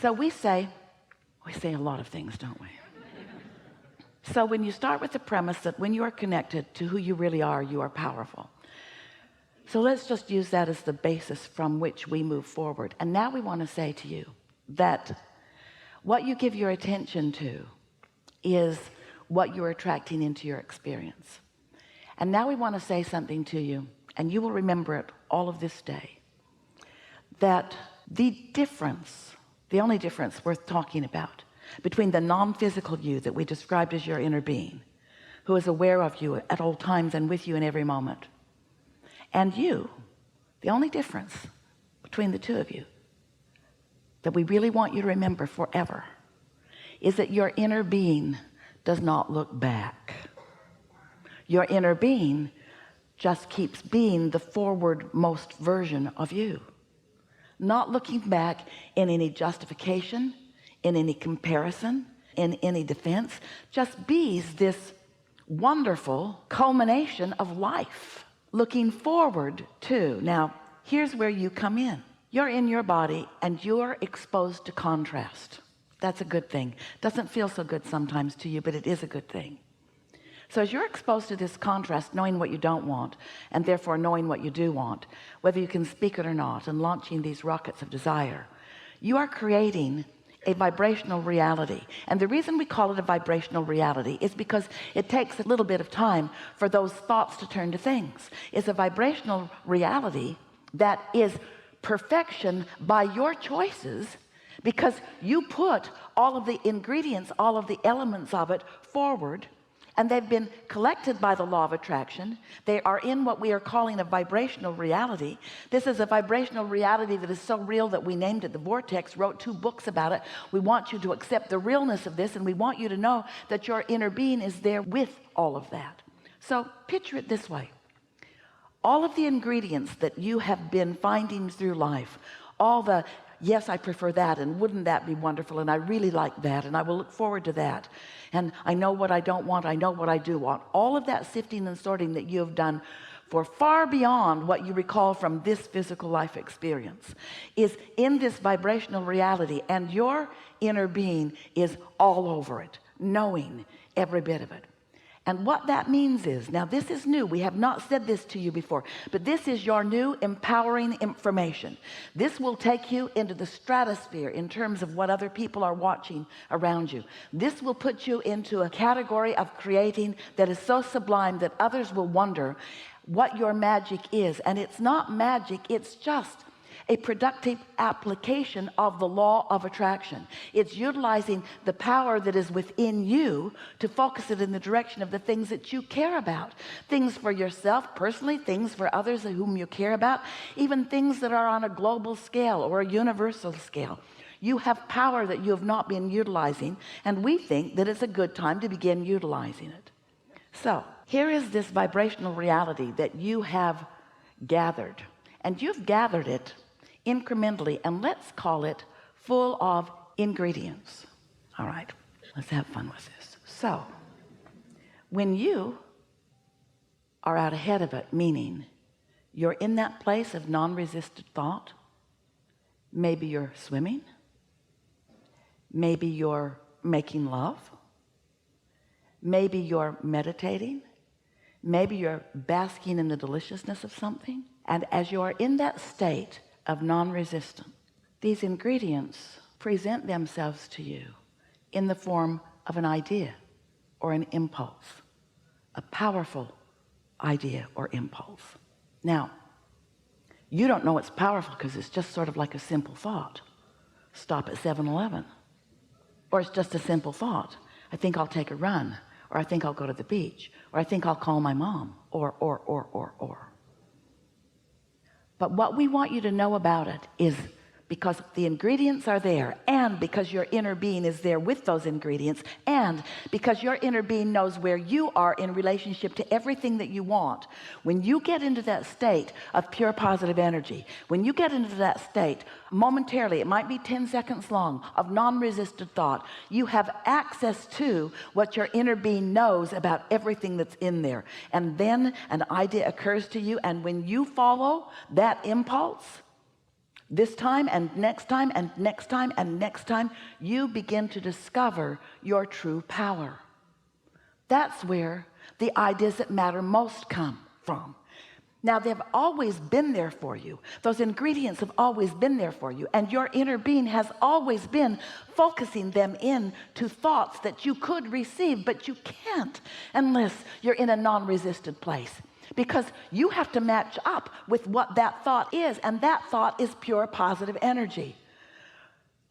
So we say a lot of things, don't we? So when you start with the premise that when you are connected to who you really are, you are powerful. So let's just use that as the basis from which we move forward. And now we want to say to you that what you give your attention to is what you're attracting into your experience. And now we want to say something to you, and you will remember it all of this day, that the difference, the only difference worth talking about between the non-physical you that we described as your inner being, who is aware of you at all times and with you in every moment, and you, the only difference between the two of you that we really want you to remember forever is that your inner being does not look back. Your inner being just keeps being the forward-most version of you, not looking back in any justification, in any comparison, in any defense, just bees this wonderful culmination of life, looking forward to. Now, here's where you come in. You're in your body and you're exposed to contrast. That's a good thing. Doesn't feel so good sometimes to you, but it is a good thing. So as you're exposed to this contrast, knowing what you don't want, and therefore knowing what you do want, whether you can speak it or not, and launching these rockets of desire, you are creating a vibrational reality. And the reason we call it a vibrational reality is because it takes a little bit of time for those thoughts to turn to things. It's a vibrational reality that is perfection by your choices, because you put all of the ingredients, all of the elements of it forward, and they've been collected by the law of attraction. They are in what we are calling a vibrational reality. This is a vibrational reality that is so real that we named it the vortex, wrote 2 books about it. We want you to accept the realness of this, and we want you to know that your inner being is there with all of that. So picture it this way. All of the ingredients that you have been finding through life, all the yes, I prefer that, and wouldn't that be wonderful, and I really like that, and I will look forward to that, and I know what I don't want, I know what I do want. All of that sifting and sorting that you have done for far beyond what you recall from this physical life experience is in this vibrational reality, and your inner being is all over it, knowing every bit of it. And what that means is, now this is new, we have not said this to you before, but this is your new empowering information. This will take you into the stratosphere in terms of what other people are watching around you. This will put you into a category of creating that is so sublime that others will wonder what your magic is. And it's not magic, it's just a productive application of the law of attraction. It's utilizing the power that is within you to focus it in the direction of the things that you care about, things for yourself personally, things for others whom you care about, even things that are on a global scale or a universal scale. You have power that you have not been utilizing, and we think that it's a good time to begin utilizing it. So here is this vibrational reality that you have gathered, and you've gathered it incrementally, and let's call it full of ingredients. All right, let's have fun with this. So when you are out ahead of it, meaning you're in that place of non-resisted thought, maybe you're swimming, maybe you're making love, maybe you're meditating, maybe you're basking in the deliciousness of something, and as you are in that state of non-resistance, these ingredients present themselves to you in the form of an idea or an impulse, a powerful idea or impulse. Now, you don't know it's powerful because it's just sort of like a simple thought. Stop at 7-Eleven. Or it's just a simple thought. I think I'll take a run, or I think I'll go to the beach, or I think I'll call my mom, or. But what we want you to know about it is, because the ingredients are there, and because your inner being is there with those ingredients, and because your inner being knows where you are in relationship to everything that you want, when you get into that state of pure positive energy, when you get into that state momentarily, it might be 10 seconds long, of non-resisted thought, you have access to what your inner being knows about everything that's in there. And then an idea occurs to you, and when you follow that impulse, This time and next time and next time and next time, you begin to discover your true power. That's where the ideas that matter most come from. Now, they've always been there for you. Those ingredients have always been there for you, and your inner being has always been focusing them into thoughts that you could receive, but you can't unless you're in a non-resistant place, because you have to match up with what that thought is, and that thought is pure positive energy.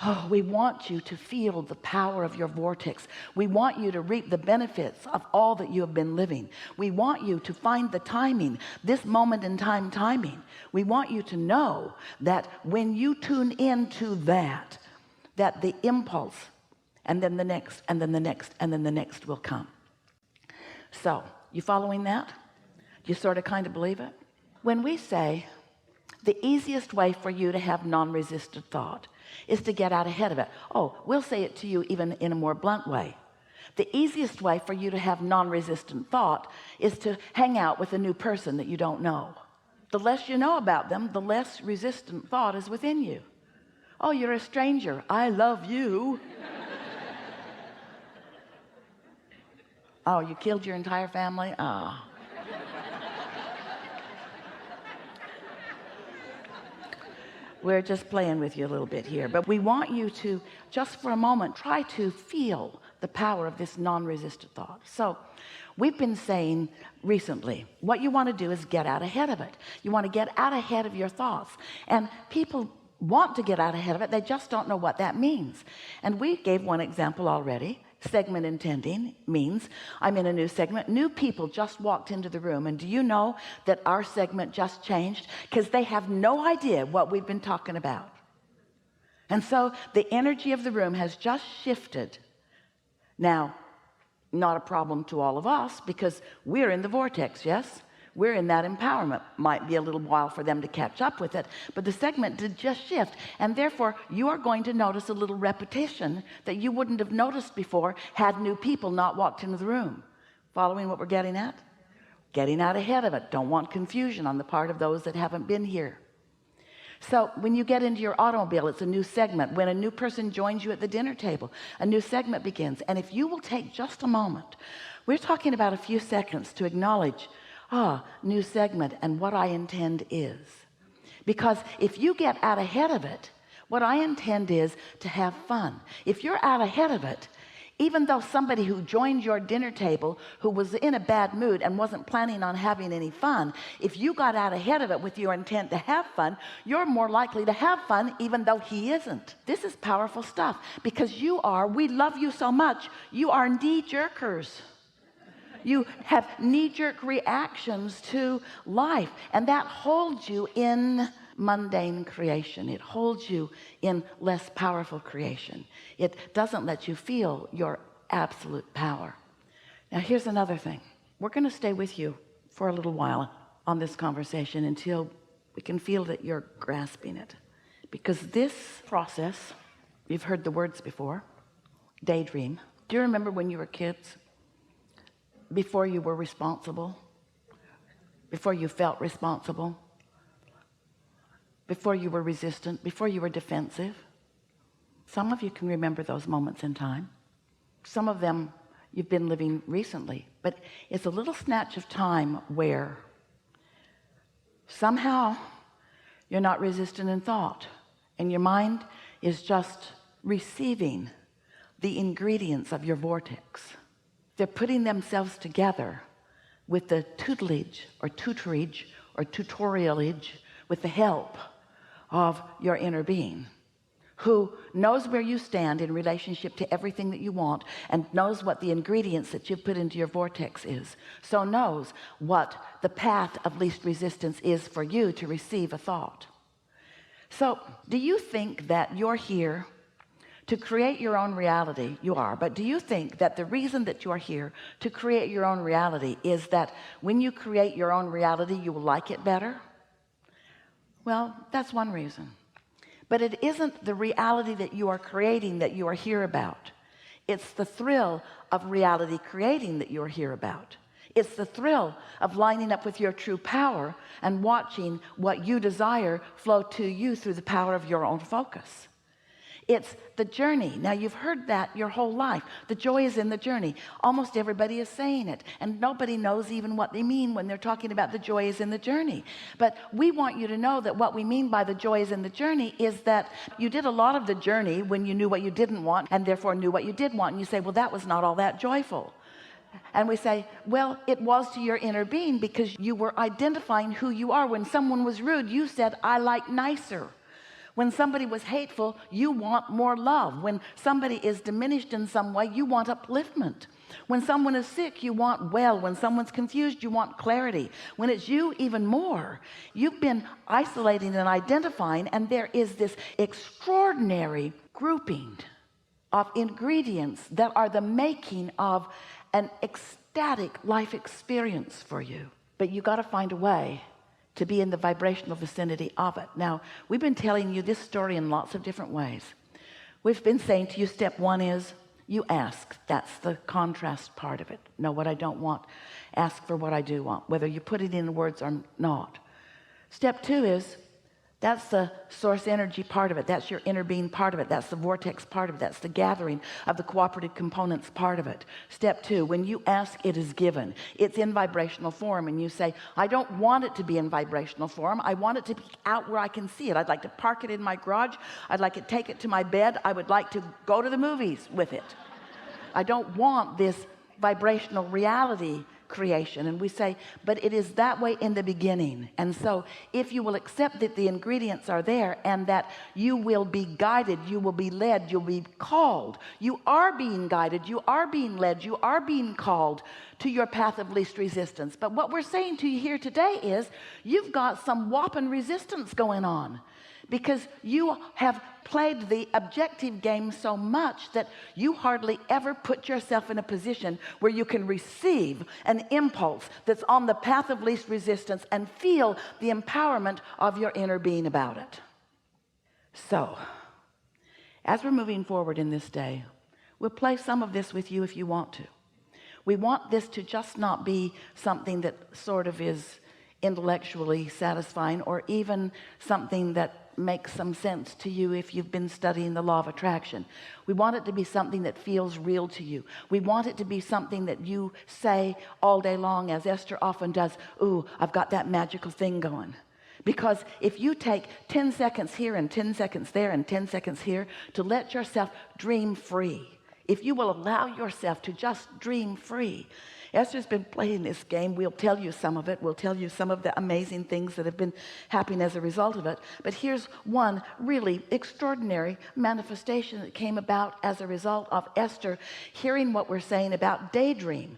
Oh, we want you to feel the power of your vortex. We want you to reap the benefits of all that you have been living. We want you to find the timing, this moment in time timing. We want you to know that when you tune into that the impulse, and then the next, and then the next, and then the next will come. So, you following that? You sort of kind of believe it? When we say the easiest way for you to have non-resistant thought is to get out ahead of it. Oh, we'll say it to you even in a more blunt way. The easiest way for you to have non-resistant thought is to hang out with a new person that you don't know. The less you know about them, the less resistant thought is within you. Oh, you're a stranger. I love you. Oh, you killed your entire family? Ah. We're just playing with you a little bit here, but we want you to just for a moment try to feel the power of this non-resistant thought. So we've been saying recently, what you want to do is get out ahead of it. You want to get out ahead of your thoughts, and people want to get out ahead of it. They just don't know what that means. And we gave one example already. Segment intending means I'm in a new segment. New people just walked into the room, and do you know that our segment just changed? Because they have no idea what we've been talking about. And so the energy of the room has just shifted. Now, not a problem to all of us, because we're in the vortex. Yes, we're in that empowerment. Might be a little while for them to catch up with it, but the segment did just shift, and therefore you are going to notice a little repetition that you wouldn't have noticed before had new people not walked into the room. Following what we're getting at? Getting out ahead of it. Don't want confusion on the part of those that haven't been here. So when you get into your automobile, it's a new segment. When a new person joins you at the dinner table, a new segment begins. And if you will take just a moment, we're talking about a few seconds to acknowledge, new segment, and what I intend is. Because if you get out ahead of it, what I intend is to have fun. If you're out ahead of it, even though somebody who joined your dinner table who was in a bad mood and wasn't planning on having any fun, if you got out ahead of it with your intent to have fun, you're more likely to have fun even though he isn't. This is powerful stuff, because we love you so much, you are knee-jerkers. You have knee-jerk reactions to life, and that holds you in mundane creation. It holds you in less powerful creation. It doesn't let you feel your absolute power. Now, here's another thing. We're going to stay with you for a little while on this conversation until we can feel that you're grasping it, because this process, you've heard the words before, daydream. Do you remember when you were kids? Before you were responsible, before you felt responsible, before you were resistant, before you were defensive. Some of you can remember those moments in time. Some of them you've been living recently, but it's a little snatch of time where somehow you're not resistant in thought, and your mind is just receiving the ingredients of your vortex. They're putting themselves together with the tutelage or tutorialage, with the help of your inner being, who knows where you stand in relationship to everything that you want, and knows what the ingredients that you've put into your vortex is. So knows what the path of least resistance is for you to receive a thought. So do you think that you're here to create your own reality? You are. But do you think that the reason that you are here to create your own reality is that when you create your own reality, you will like it better? Well, that's one reason. But it isn't the reality that you are creating that you are here about. It's the thrill of reality creating that you're here about. It's the thrill of lining up with your true power and watching what you desire flow to you through the power of your own focus. It's the journey. Now, you've heard that your whole life. The joy is in the journey. Almost everybody is saying it, and nobody knows even what they mean when they're talking about the joy is in the journey. But we want you to know that what we mean by the joy is in the journey is that you did a lot of the journey when you knew what you didn't want and therefore knew what you did want. And you say, well, that was not all that joyful. And we say, well, it was to your inner being because you were identifying who you are. When someone was rude, you said, I like nicer. When somebody was hateful, you want more love. When somebody is diminished in some way, you want upliftment. When someone is sick, you want well. When someone's confused, you want clarity. When it's you, even more. You've been isolating and identifying, and there is this extraordinary grouping of ingredients that are the making of an ecstatic life experience for you. But you got to find a way to be in the vibrational vicinity of it. Now, we've been telling you this story in lots of different ways. We've been saying to you, step one is you ask. That's the contrast part of it. Know what I don't want. Ask for what I do want, whether you put it in words or not. Step two is that's the source energy part of it. That's your inner being part of it. That's the vortex part of it. That's the gathering of the cooperative components part of it. Step two, when you ask, it is given. It's in vibrational form, and you say, I don't want it to be in vibrational form. I want it to be out where I can see it. I'd like to park it in my garage. I'd like to take it to my bed. I would like to go to the movies with it. I don't want this vibrational reality creation. And we say, but it is that way in the beginning. And so if you will accept that the ingredients are there and that you will be guided, you will be led, you'll be called, you are being guided, you are being led, you are being called to your path of least resistance. But what we're saying to you here today is you've got some whopping resistance going on, because you have played the objective game so much that you hardly ever put yourself in a position where you can receive an impulse that's on the path of least resistance and feel the empowerment of your inner being about it. So, as we're moving forward in this day, we'll play some of this with you if you want to. We want this to just not be something that sort of is intellectually satisfying, or even something that makes some sense to you if you've been studying the law of attraction. We want it to be something that feels real to you. We want it to be something that you say all day long, as Esther often does, ooh, I've got that magical thing going. Because if you take 10 seconds here and 10 seconds there and 10 seconds here to let yourself dream free, if you will allow yourself to just dream free. Esther's been playing this game. We'll tell you some of it. We'll tell you some of the amazing things that have been happening as a result of it. But here's one really extraordinary manifestation that came about as a result of Esther hearing what we're saying about daydream.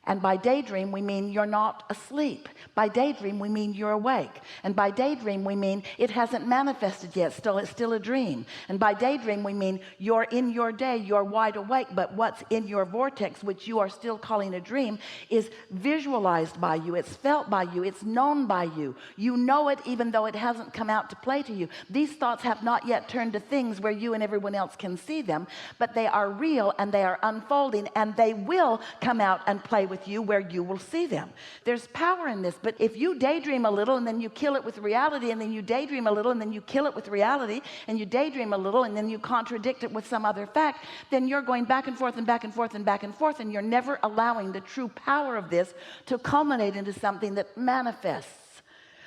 And by daydream, we mean you're not asleep. By daydream, we mean you're awake. And by daydream, we mean it hasn't manifested yet. It's still a dream. And by daydream, we mean you're in your day, you're wide awake, but what's in your vortex, which you are still calling a dream, is visualized by you. It's felt by you. It's known by you. You know it even though it hasn't come out to play to you. These thoughts have not yet turned to things where you and everyone else can see them, but they are real and they are unfolding, and they will come out and play with you where you will see them. There's power in this. But if you daydream a little and then you kill it with reality, and then you daydream a little and then you kill it with reality, and you daydream a little and then you contradict it with some other fact, then you're going back and forth and back and forth and back and forth, and you're never allowing the true power of this to culminate into something that manifests.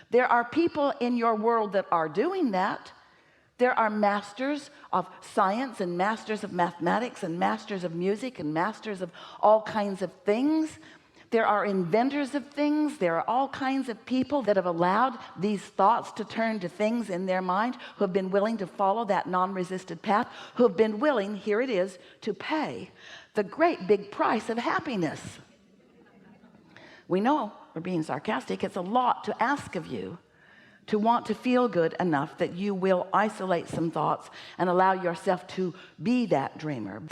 There are people in your world that are doing that. There are masters of science and masters of mathematics and masters of music and masters of all kinds of things. There are inventors of things. There are all kinds of people that have allowed these thoughts to turn to things in their mind, who have been willing to follow that non-resisted path, who have been willing, here it is, to pay the great big price of happiness. We know, we're being sarcastic, it's a lot to ask of you to want to feel good enough that you will isolate some thoughts and allow yourself to be that dreamer.